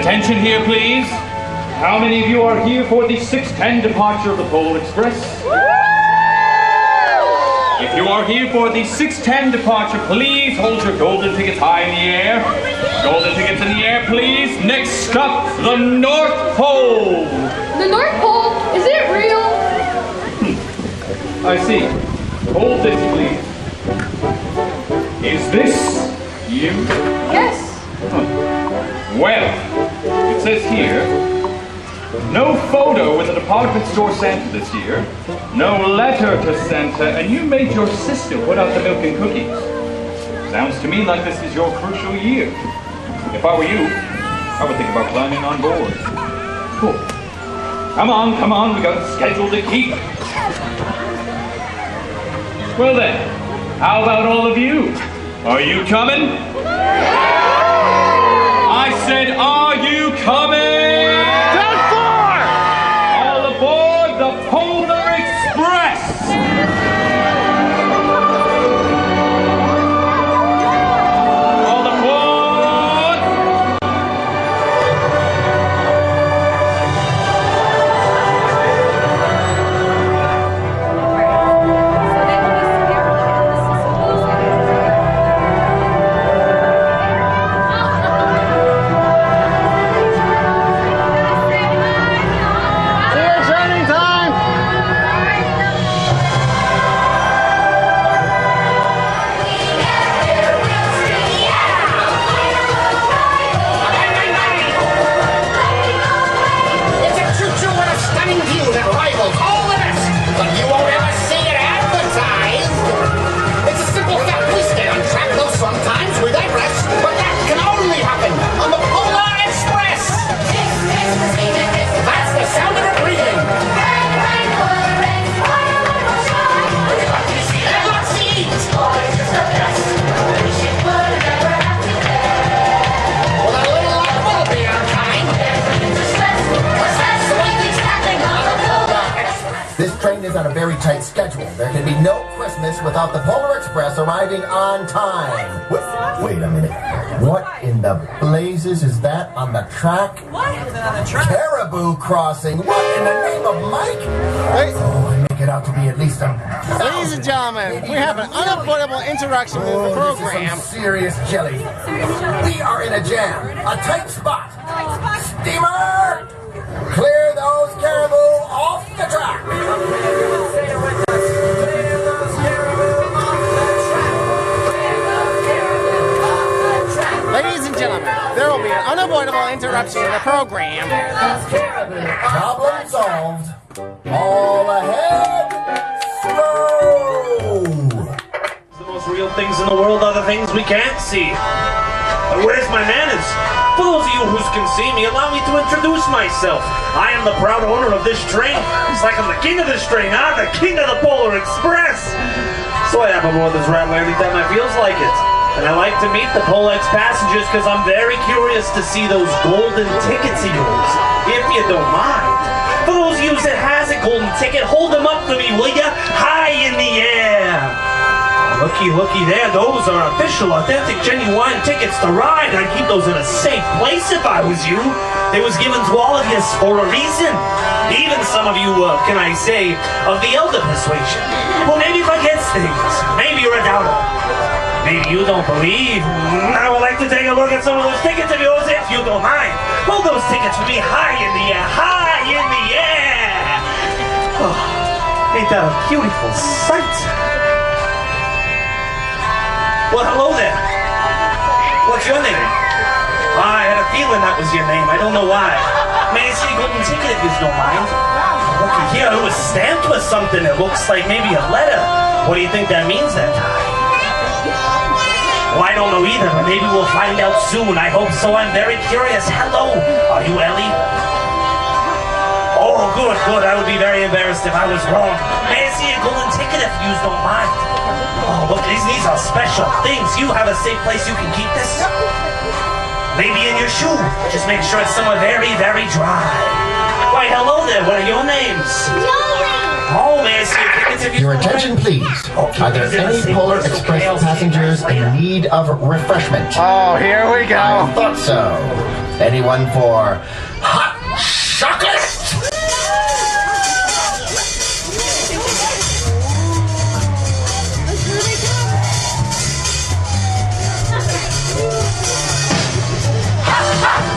Attention here, please. How many of you are here for the 6:10 departure of the Polar Express? If you are here for the 6:10 departure, please hold your golden tickets high in the air. Golden tickets in the air, please. Next stop, the North Pole. The North Pole? Is it real? I see. Hold this, please. Is this you? Yes. Well, it says here, no photo with the department store Santa this year, no letter to Santa, and you made your sister put out the milk and cookies. Sounds to me like this is your crucial year. If I were you, I would think about climbing on board. Cool. Come on, we got a schedule to keep. Well then, how about all of you? Are you coming? I said, are you coming? All aboard the Polar Express! All aboard! This train is on a very tight schedule. There can be no Christmas without the Polar Express arriving on time. Wait a minute. What in the blazes is that on the track? What is it on the track? Caribou crossing. What in the name of Mike? Hey. Oh, I make it out to be at least a... Ladies and gentlemen, we have an unavoidable interaction with the program. This is some serious jelly. We are in a jam. A tight spot. Steamer! Clear those caribou off the track. Ladies and gentlemen, there will be an unavoidable interruption in the program. Problem solved. All ahead. Slow. The most real things in the world are the things we can't see. But where's my manners? For those of you who can see me, allow me to introduce myself. I am the proud owner of this train. It's like I'm the king of this train, I'm the king of the Polar Express. So I have aboard this rattler anytime I feels like it. And I like to meet the Polex passengers because I'm very curious to see those golden tickets of yours, if you don't mind. For those of you that has a golden ticket, hold them up to me, will ya? High in the air. Looky there, those are official, authentic, genuine tickets to ride. I'd keep those in a safe place if I was you. They was given to all of you for a reason. Even some of you, can I say, of the elder persuasion. Well, maybe forgets things. Maybe you're a doubter. Maybe you don't believe. I would like to take a look at some of those tickets of yours if you don't mind. Hold those tickets for me high in the air, high in the air. Oh, ain't that a beautiful sight? Well, hello there. What's your name? I had a feeling that was your name. I don't know why. May I see a golden ticket if you don't mind? Looky here, it was stamped with something. It looks like maybe a letter. What do you think that means that time? Well, I don't know either, but maybe we'll find out soon. I hope so. I'm very curious. Hello. Are you Ellie? Oh, good. I would be very embarrassed if I was wrong. May I see a golden ticket if you don't mind? Oh, look, these are special things. You have a safe place you can keep this? Maybe in your shoe. Just make sure it's somewhere very, very dry. Why, hello there. What are your names? Oh, may I see your tickets if you Your attention, please. Are there any Polar Express passengers in need of refreshment? Oh, here we go. I thought so. Anyone for hot chocolate?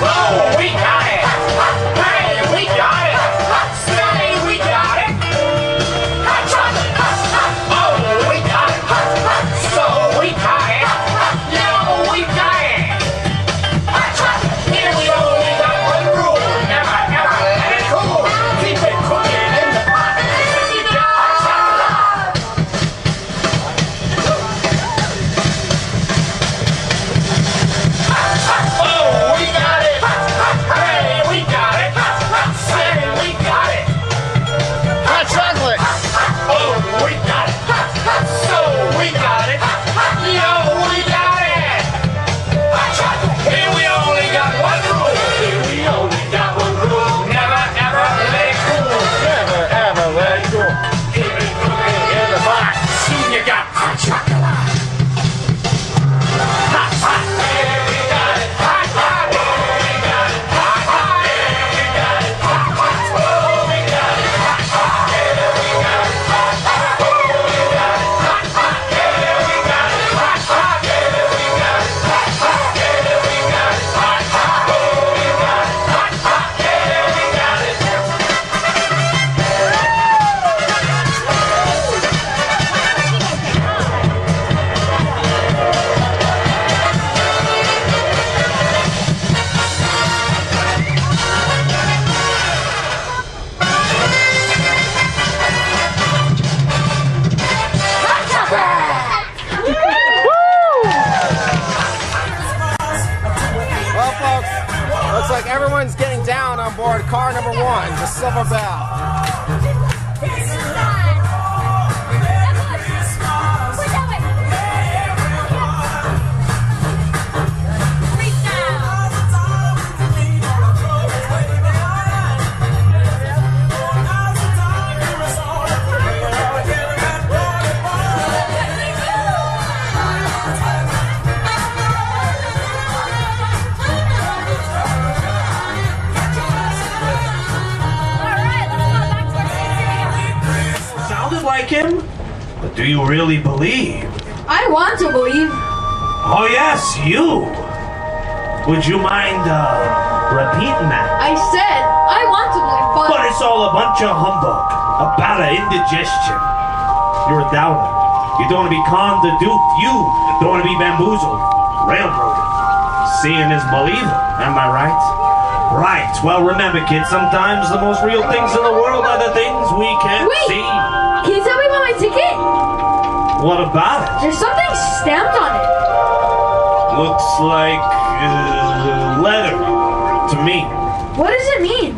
Oh, we got it! Hey, we got it! Say, we got it! Hot chocolate! Oh, we got it! So we got it! Yo, we got it! Hot chocolate! Here we only got one rule. Never, ever let it cool. Keep it cooking in the pot. We got hot chocolate! Oh, we got it! Hey, we got it! Say, we got it! Hot chocolate! Oh, we got it! So we got it! Yo, we got it! Hot chocolate! Here we only got one rule! Here we only got one rule! Never ever let it cool! Never ever let it go. Keep it cooking in the pot! Soon you got hot chocolate! Hot, hot! Here we got it! Hot, hot! Here we got it! Hot, hot! Here we got it! Hot, hot! Oh, we got it! Hot, hot! Here we got it! Hot, hot! Oh, we got it! Hot, hot! Here we got it! Hot, hot! Here we got it! Hot, hot! Here we got it! Hot, hot! Oh, we got it! Hot, hot! Here we got it! Well, folks, looks like everyone's getting down on board car number 1, the Silver Bell. Sounded like him? But do you really believe? I want to believe. Oh yes, you! Would you mind, repeating that? I said I want to believe, But but it's all a bunch of humbug about an indigestion. You're a doubter. You don't want to be conned to duped. You don't want to be bamboozled, railroaded. Seeing is believing, am I right? Right. Well, remember, kids, sometimes the most real things in the world are the things we can't Wait. see. can you tell me about my ticket? What about it? There's something stamped on it. Looks like letter to me. What does it mean?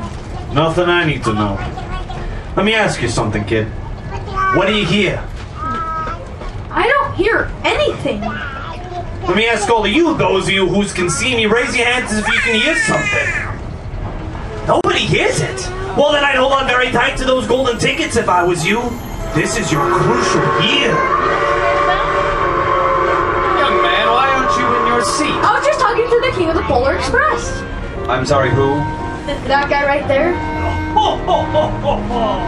Nothing I need to know. Let me ask you something, kid. What do you hear? I don't hear anything. Let me ask all of you, those of you who can see me, raise your hands if you can hear something. Nobody hears it. Well, then I'd hold on very tight to those golden tickets if I was you. This is your crucial year. Young man, why aren't you in your seat? I was just talking to the king of the Polar Express. I'm sorry, who? That guy right there. Ho, ho, ho, ho, ho.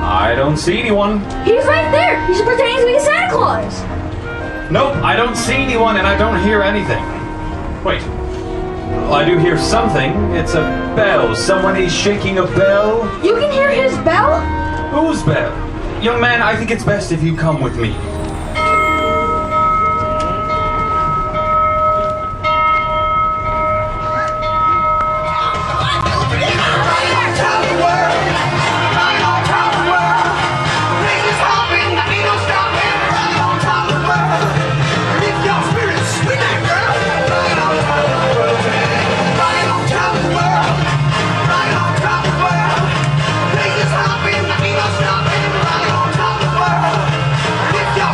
I don't see anyone. He's right there. He's pretending to be Santa Claus. Nope, I don't see anyone and I don't hear anything. Wait. Well, I do hear something. It's a bell. Someone is shaking a bell. You can hear his bell? Whose bell? Young man, I think it's best if you come with me. If you're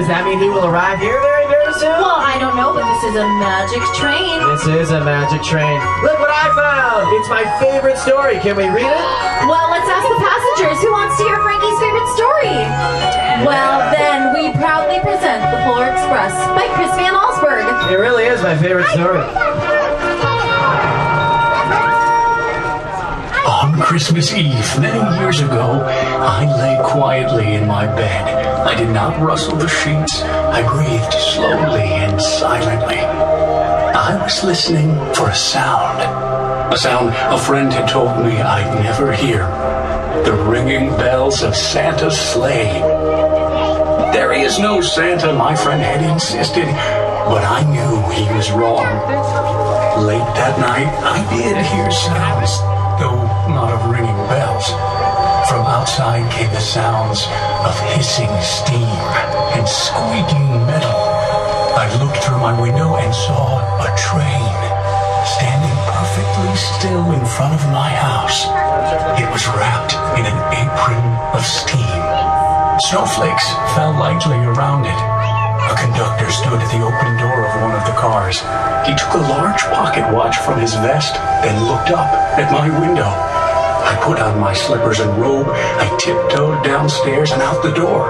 Does that mean he will arrive here very, very soon? Well, I don't know, but this is a magic train. This is a magic train. Look what I found! It's my favorite story. Can we read it? Well, let's ask the passengers. Who wants to hear Frankie's favorite story? Well, then, we proudly present The Polar Express by Chris Van Allsburg. It really is my favorite story. On Christmas Eve, many years ago, I lay quietly in my bed. I did not rustle the sheets. I breathed slowly and silently. I was listening for a sound a friend had told me I'd never hear. The ringing bells of Santa's sleigh. There is no Santa, my friend had insisted, but I knew he was wrong. Late that night, I did hear sounds, though not of ringing bells. From outside came the sounds of hissing steam and squeaking metal. I looked through my window and saw a train standing perfectly still in front of my house. It was wrapped in an apron of steam. Snowflakes fell lightly around it. A conductor stood at the open door of one of the cars. He took a large pocket watch from his vest, then looked up at my window. I put on my slippers and robe. I tiptoed downstairs and out the door.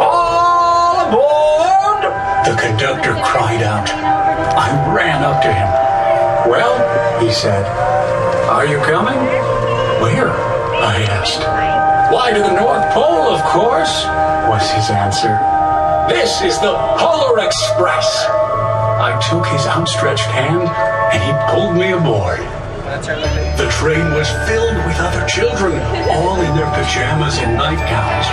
All aboard! The conductor cried out. I ran up to him. Well, he said, are you coming? Where? I asked. Why, to the North Pole, of course, was his answer. This is the Polar Express. I took his outstretched hand and he pulled me aboard. The train was filled with other children, all in their pajamas and nightgowns.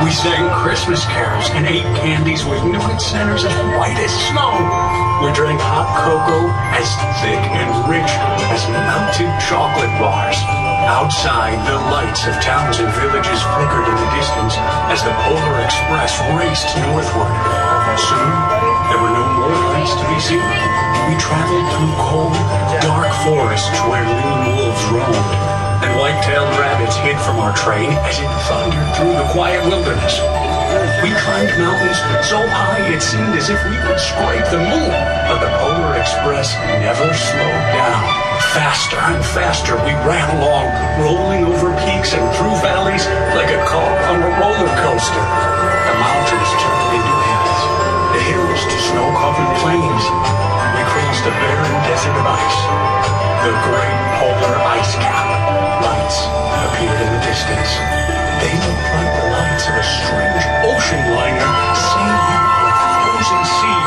We sang Christmas carols and ate candies with nougat centers as white as snow. We drank hot cocoa as thick and rich as melted chocolate bars. Outside, the lights of towns and villages flickered in the distance as the Polar Express raced northward. Soon, there were no more lights to be seen. We traveled through cold, dark forests where lean wolves roamed, and white-tailed rabbits hid from our train as it thundered through the quiet wilderness. We climbed mountains so high it seemed as if we would scrape the moon, but the Polar Express never slowed down. Faster and faster we ran along, rolling over peaks and through valleys like a car on a roller coaster. The mountains turned into hills, the hills to snow-covered plains. We crossed a barren desert of ice. The great polar ice cap. Lights appeared in the distance. They looked like the lights of a strange ocean liner sailing over the frozen sea.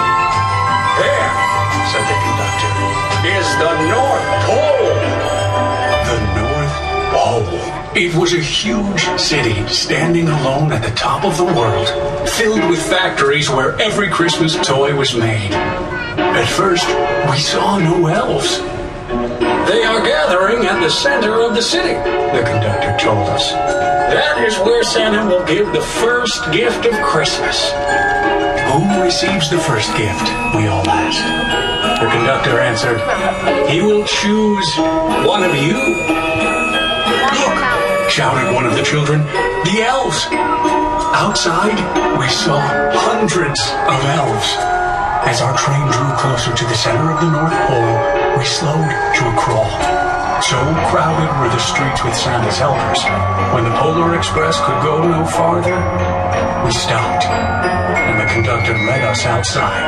There, said the conductor, is the North Pole. The North Pole. It was a huge city standing alone at the top of the world, filled with factories where every Christmas toy was made. At first, we saw no elves. They are gathering at the center of the city, the conductor told us. That is where Santa will give the first gift of Christmas. Who Who receives the first gift? We all asked. The conductor answered, he will choose one of you. Look, shouted one of the children, the elves. Outside, we saw hundreds of elves. As our train drew closer to the center of the North Pole, we slowed to a crawl. So crowded were the streets with Santa's helpers. When the Polar Express could go no farther, we stopped, and the conductor led us outside.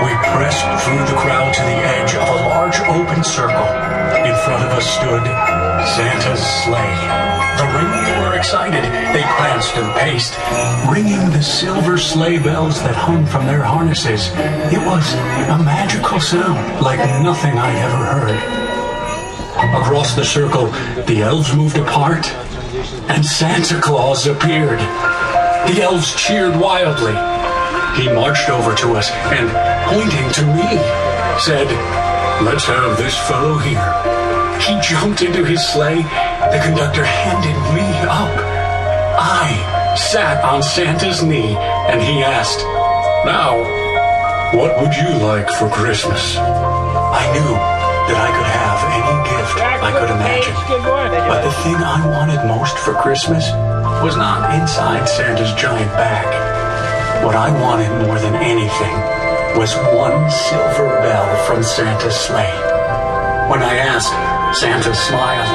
We pressed through the crowd to the edge of a large open circle. In front of us stood Santa's sleigh. The reindeer were excited. They pranced and paced, ringing the silver sleigh bells that hung from their harnesses. It was a magical sound, like nothing I'd ever heard. Across the circle, the elves moved apart, and Santa Claus appeared. The elves cheered wildly. He marched over to us and, pointing to me, said, let's have this fellow here. He jumped into his sleigh. The conductor handed me up. I sat on Santa's knee, and he asked, now, what would you like for Christmas? I knew that I could have any gift I could imagine. But the thing I wanted most for Christmas was not inside Santa's giant bag. What I wanted more than anything was one silver bell from Santa's sleigh. When I asked, Santa smiled.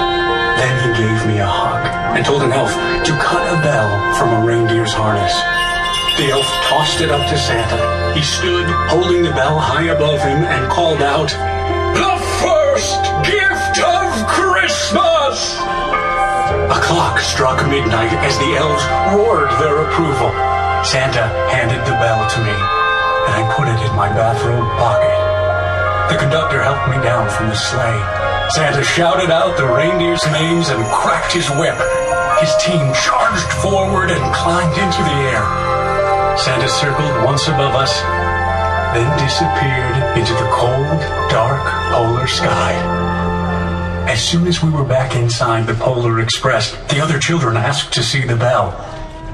Then he gave me a hug and told an elf to cut a bell from a reindeer's harness. The elf tossed it up to Santa. He stood holding the bell high above him and called out, the first gift of Christmas! A clock struck midnight as the elves roared their approval. Santa handed the bell to me, and I put it in my bathrobe pocket. The conductor helped me down from the sleigh. Santa shouted out the reindeers' names and cracked his whip. His team charged forward and climbed into the air. Santa circled once above us, then disappeared into the cold, dark polar sky. As soon as we were back inside the Polar Express, the other children asked to see the bell.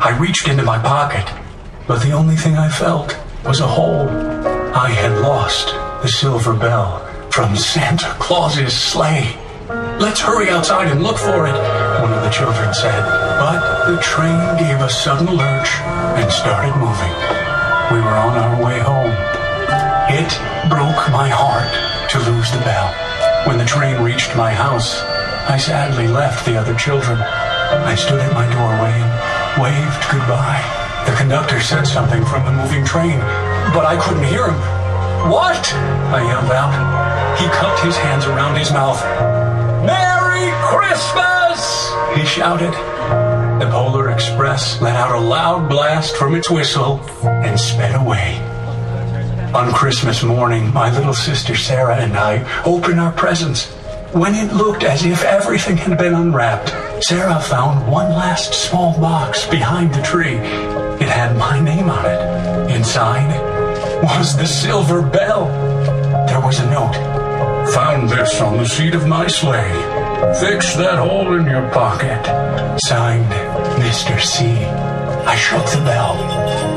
I reached into my pocket, but the only thing I felt was a hole. I had lost the silver bell from Santa Claus's sleigh. Let's hurry outside and look for it, one of the children said. But the train gave a sudden lurch and started moving. We were on our way home. It broke my heart to lose the bell. When the train reached my house, I sadly left the other children. I stood at my doorway and waved goodbye. The conductor said something from the moving train, but I couldn't hear him. What? I yelled out. He cupped his hands around his mouth. Merry Christmas! He shouted. The Polar Express let out a loud blast from its whistle and sped away. On Christmas morning, my little sister Sarah and I opened our presents. When it looked as if everything had been unwrapped, Sarah found one last small box behind the tree. It had my name on it. Inside was the silver bell. There was a note. Found this on the seat of my sleigh. Fix that hole in your pocket. Signed, Mr. C. I shook the bell.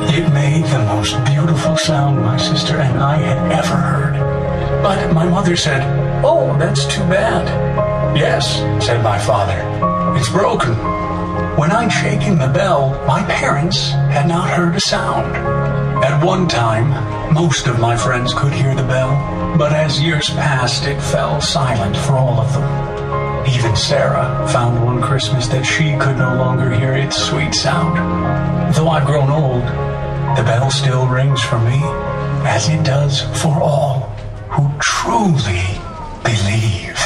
It made the most beautiful sound my sister and I had ever heard. But my mother said, oh, that's too bad. Yes, said my father. It's broken. When I'd shaken the bell, my parents had not heard a sound. At one time, most of my friends could hear the bell, but as years passed, it fell silent for all of them. Even Sarah found one Christmas that she could no longer hear its sweet sound. Though I've grown old, the bell still rings for me, as it does for all who truly believe.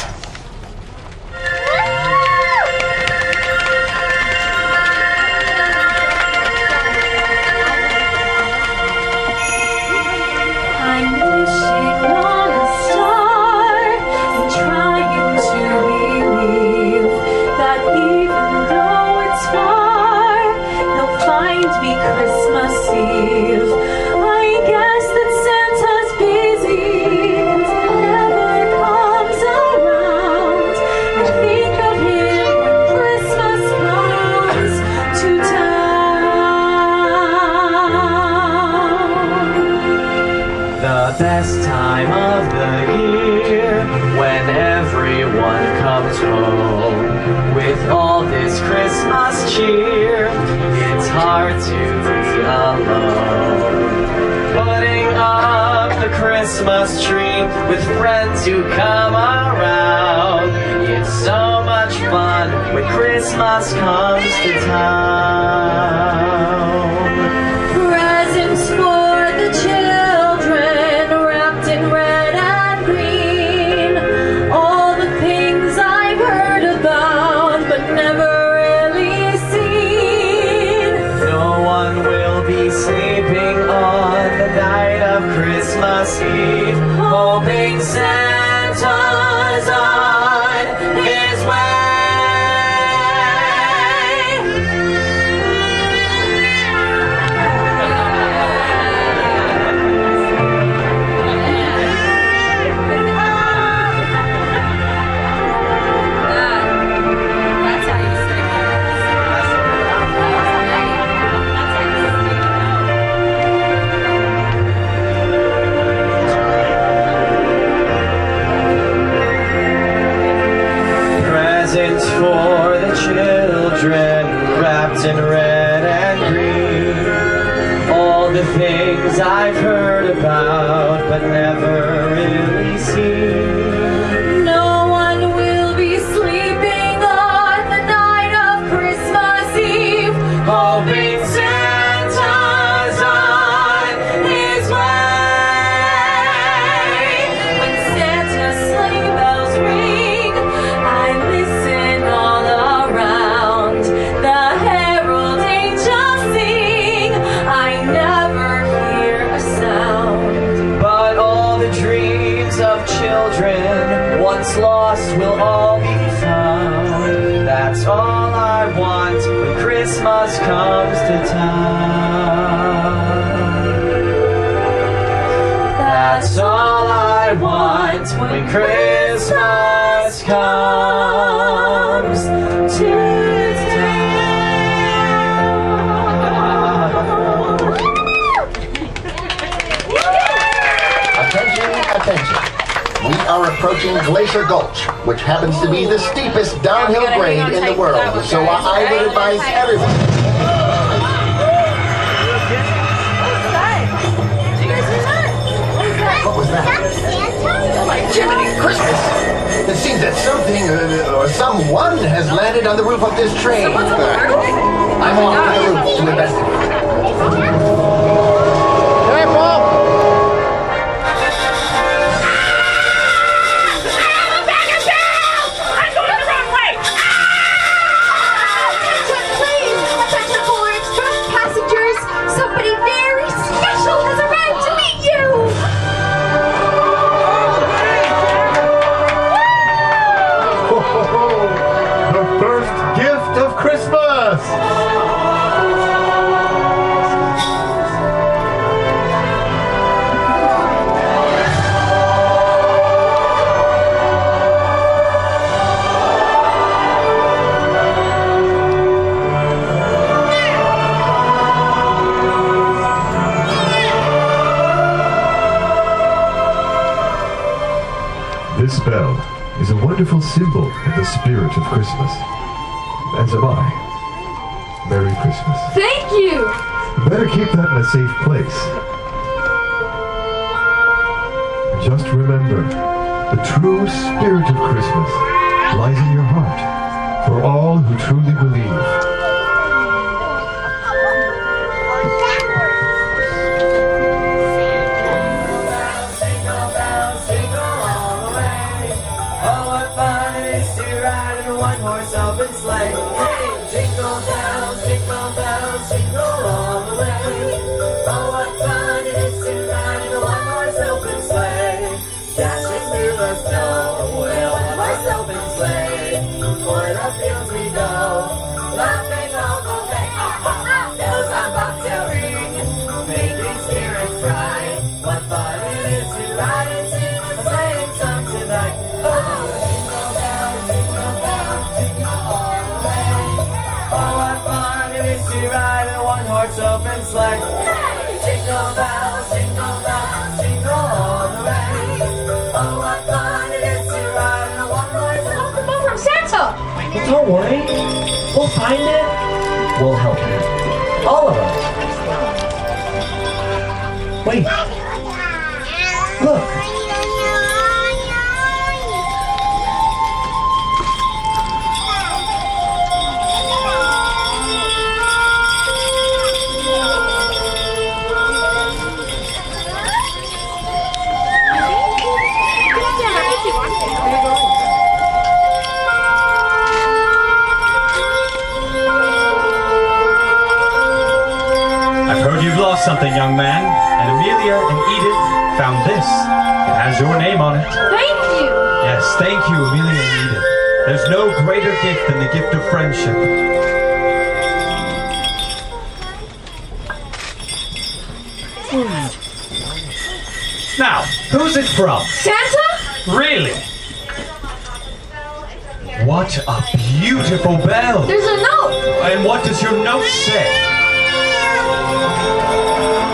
Never comes when everyone comes home with all this Christmas cheer. It's hard to be alone, putting up the Christmas tree with friends who come around. It's so much fun when Christmas comes to town. Presents for the children, wrapped in red and green. All the things I've heard about, but never really seen. No one will be sleeping on the night of Christmas Eve, hoping Santa's on his way. Presents for the children, wrapped in red and green. All the things I've heard about, but never really seen. No one will be sleeping on the night of Christmas Eve, Hoping Santa's on his way. when Santa's sleigh bells ring. I listen all around. The herald angels sing. I never hear a sound. But all the dreams of children, once lost, will all be found. That's all I want when Christmas comes to town. That's all I want when Christmas comes to Attention, attention. We are approaching Glacier Gulch, which happens to be the steepest downhill grade in the world. So I would advise everyone. What was that? Oh my Jiminy Christmas! It seems that something or someone has landed on the roof of this train. I'm off to the roof to investigate. Hey, Paul! Please, attention Fillmore Express passengers. Somebody very special has arrived to meet you. The first gift of Christmas! This bell is a wonderful symbol of the spirit of Christmas. As am I. Merry Christmas. Thank you. Better keep that in a safe place. Just remember, the true spirit of Christmas lies in your heart for all who truly believe. Oh, what fun it is to ride in a one-horse open sleigh. Hey, jingle bells, jingle all the way. Oh, what fun it is to ride in a one-horse open sleigh. Dashing through the snow, we'll have our open sleigh. O'er the fields we go, laughing all the way. Bells on bobtail ring, making spirits bright. What fun it is to ride and sing a sleighing song tonight. Oh, jingle bells, jingle all the way. Oh, what fun it is to ride in a one-horse open sleigh. Hey, jingle bells, jingle all the way. Oh, what fun it is to Don't worry. We'll find it. We'll help you. All of us. Wait. Look. I've heard you've lost something, young man, and Amelia and Edith found this. It has your name on it. Thank you! Yes, thank you, Amelia and Edith. There's no greater gift than the gift of friendship. Now, who's it from? Santa? Really? What a beautiful bell! There's a note! And what does your note say?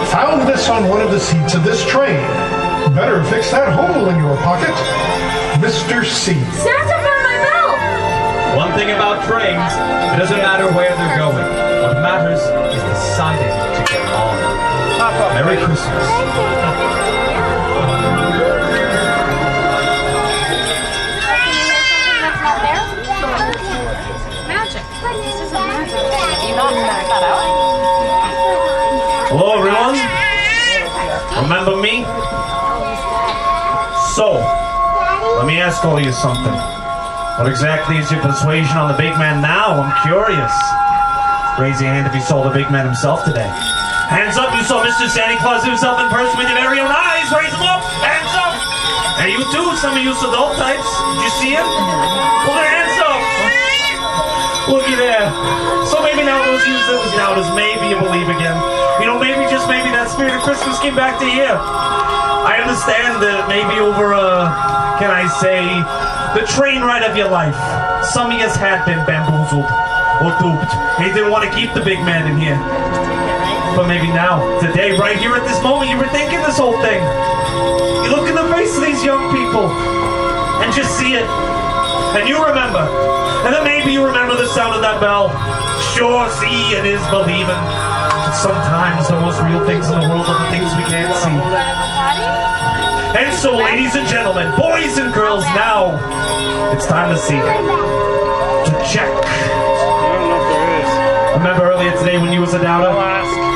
Found this on one of the seats of this train. Better fix that hole in your pocket. Mr. C. Santa found my bell! One thing about trains, it doesn't matter where they're going. What matters is deciding to get on. Merry Christmas. Hello, everyone. Remember me? So, let me ask all of you something. What exactly is your persuasion on the big man now? I'm curious. Raise your hand if you saw the big man himself today. Hands up, you saw Mr. Santa Claus himself in person with your very own eyes. Raise them up. Hands up. Hey, you too, some of you adult types. Did you see him? Pull their hands up. Looky there. So maybe now those of you that was doubters, maybe you believe again. You know, maybe, just maybe, that spirit of Christmas came back to you. I understand that maybe over, can I say, the train ride of your life, some of you had been bamboozled or duped. They didn't want to keep the big man in here. But maybe now, today, right here at this moment, you were thinking this whole thing. You look in the face of these young people and just see it. And you remember. And then maybe you remember the sound of that bell. Sure, seeing is believing. But sometimes the most real things in the world are the things we can't see. And so, ladies and gentlemen, boys and girls, now it's time to see. To check. Remember earlier today when you was a doubter?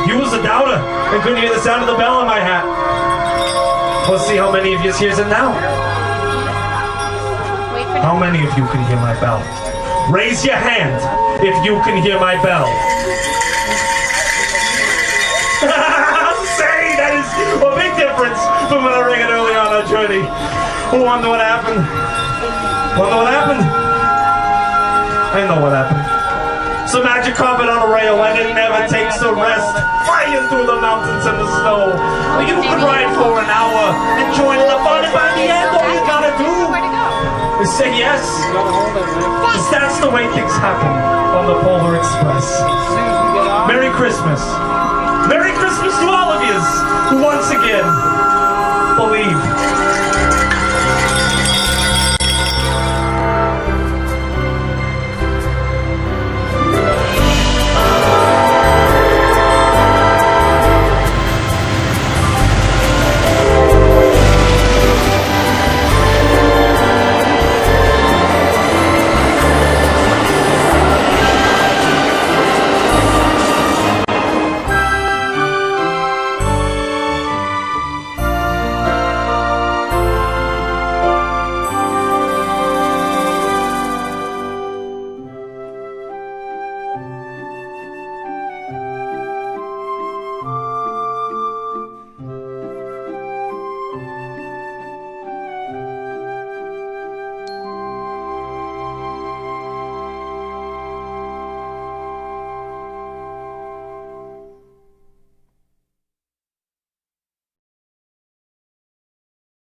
You was a doubter and couldn't hear the sound of the bell in my hat. Let's see how many of you hears it now. How many of you can hear my bell? Raise your hand if you can hear my bell. Say, that is a big difference from when I rang it earlier on our journey. Who wonder what happened? Wonder what happened? I know what happened. Some magic carpet on a rail and it never takes a rest. Flying through the mountains and the snow. You could ride for an hour, enjoying the fun, and by the end all you gotta do is say yes. Because that's the way things happen on the Polar Express. Merry Christmas. Merry Christmas to all of yous who once again believe.